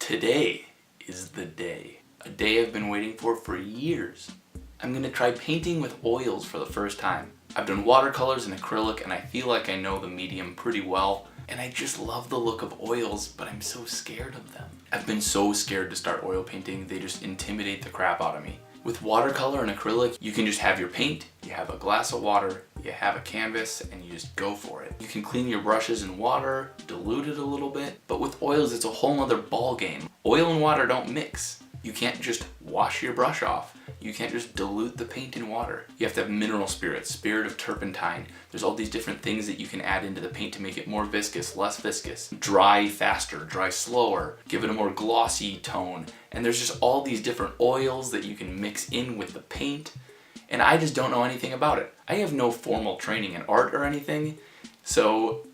Today is the day. A day I've been waiting for years. I'm gonna try painting with oils for the first time. I've done watercolors and acrylic and I feel like I know the medium pretty well, and I just love the look of oils, but I'm so scared of them. I've been so scared to start oil painting, they just intimidate the crap out of me. With watercolor and acrylic, you can just have your paint, you have a glass of water, you have a canvas, and you just go for it. You can clean your brushes in water, dilute it a little bit, but with oils it's a whole nother ball game. Oil and water don't mix. You can't just wash your brush off. You can't just dilute the paint in water. You have to have mineral spirits, spirit of turpentine. There's all these different things that you can add into the paint to make it more viscous, less viscous, dry faster, dry slower, give it a more glossy tone. And there's just all these different oils that you can mix in with the paint. And I just don't know anything about it. I have no formal training in art or anything, so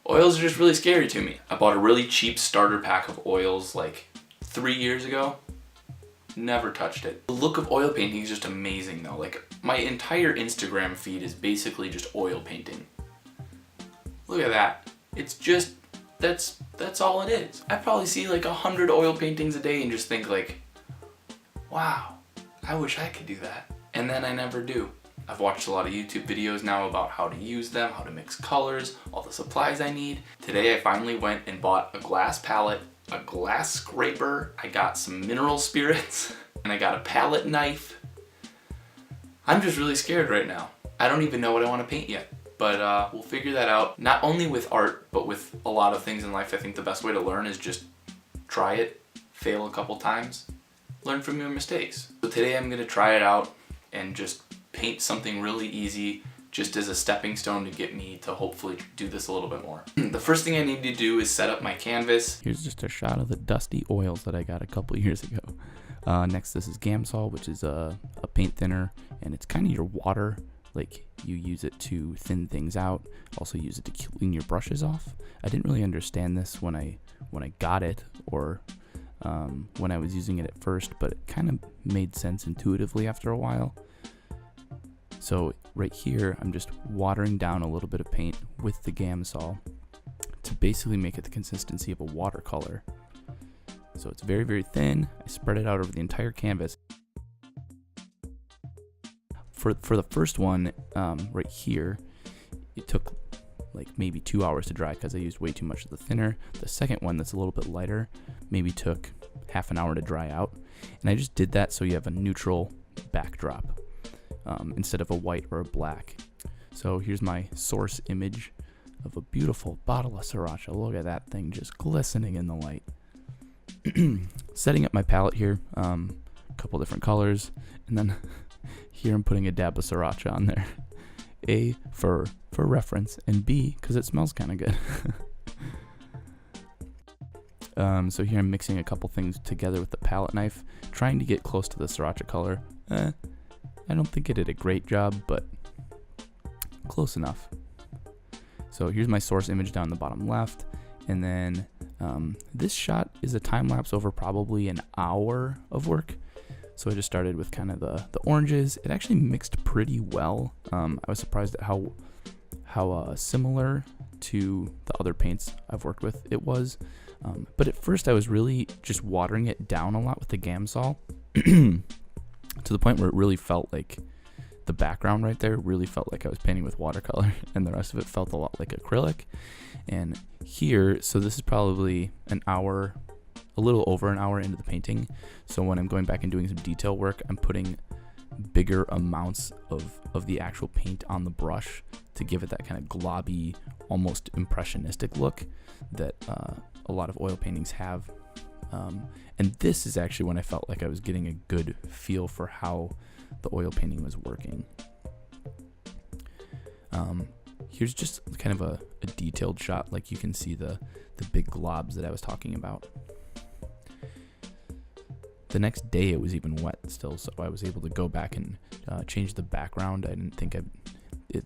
oils are just really scary to me. I bought a really cheap starter pack of oils like 3 years ago. Never touched it. The look of oil painting is just amazing though. Like, my entire Instagram feed is basically just oil painting. Look at that. It's just, that's all it is. I probably see like 100 oil paintings a day and just think like, wow, I wish I could do that. And then I never do. I've watched a lot of YouTube videos now about how to use them, how to mix colors, all the supplies I need. Today I finally went and bought a glass palette, a glass scraper, I got some mineral spirits, and I got a palette knife. I'm just really scared right now. I don't even know what I want to paint yet, but we'll figure that out. Not only with art, but with a lot of things in life. I think the best way to learn is just try it, fail a couple times, learn from your mistakes. So today I'm gonna try it out and just paint something really easy, just as a stepping stone to get me to hopefully do this a little bit more. The first thing I need to do is set up my canvas. Here's just a shot of the dusty oils that I got a couple years ago. Next, this is Gamsol, which is a paint thinner, and it's kind of your water. Like, you use it to thin things out, also use it to clean your brushes off. I didn't really understand this when I got it, or when I was using it at first, but it kind of made sense intuitively after a while. So right here, I'm just watering down a little bit of paint with the Gamsol to basically make it the consistency of a watercolor. So it's very, very thin. I spread it out over the entire canvas. For the first one, right here, it took like maybe 2 hours to dry because I used way too much of the thinner. The second one, that's a little bit lighter, maybe took half an hour to dry out. And I just did that so you have a neutral backdrop instead of a white or a black. So here's my source image of a beautiful bottle of Sriracha. Look at that thing just glistening in the light. Setting up my palette here, a couple different colors, and then here I'm putting a dab of Sriracha on there. A, for reference, and B, because it smells kind of good. So here I'm mixing a couple things together with the palette knife, trying to get close to the Sriracha color. I don't think it did a great job, but close enough. So here's my source image down the bottom left, and then this shot is a time lapse over probably an hour of work. So I just started with kind of the oranges. It actually mixed pretty well. I was surprised at how similar to the other paints I've worked with it was. But at first I was really just watering it down a lot with the Gamsol to the point where it really felt like the background right there really felt like I was painting with watercolor, and the rest of it felt a lot like acrylic. And here, so this is probably an hour, a little over an hour into the painting. So when I'm going back and doing some detail work, I'm putting bigger amounts of the actual paint on the brush to give it that kind of globby, almost impressionistic look that a lot of oil paintings have. And this is actually when I felt like I was getting a good feel for how the oil painting was working. Here's just kind of a detailed shot, like you can see the big globs that I was talking about. The next day it was even wet still, so I was able to go back and change the background. I didn't think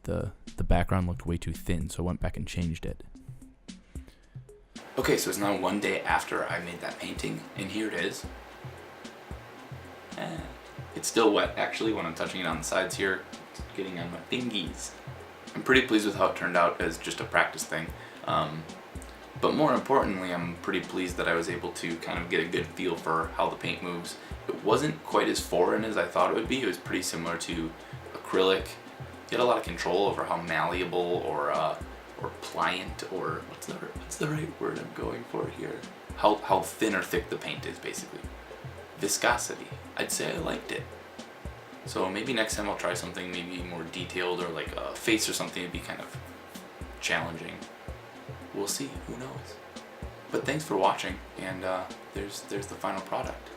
the background looked way too thin, so I went back and changed it. Okay, so it's now one day after I made that painting, and here it is. It's still wet, actually, when I'm touching it on the sides here. It's getting on my fingies. I'm pretty pleased with how it turned out as just a practice thing. But more importantly, I'm pretty pleased that I was able to kind of get a good feel for how the paint moves. It wasn't quite as foreign as I thought it would be. It was pretty similar to acrylic. You had a lot of control over how malleable or pliant, or what's the right word I'm going for here? How thin or thick the paint is, basically. Viscosity. I'd say I liked it. So maybe next time I'll try something maybe more detailed, or like a face or something. It'd be kind of challenging. We'll see. Who knows? But thanks for watching, and there's the final product.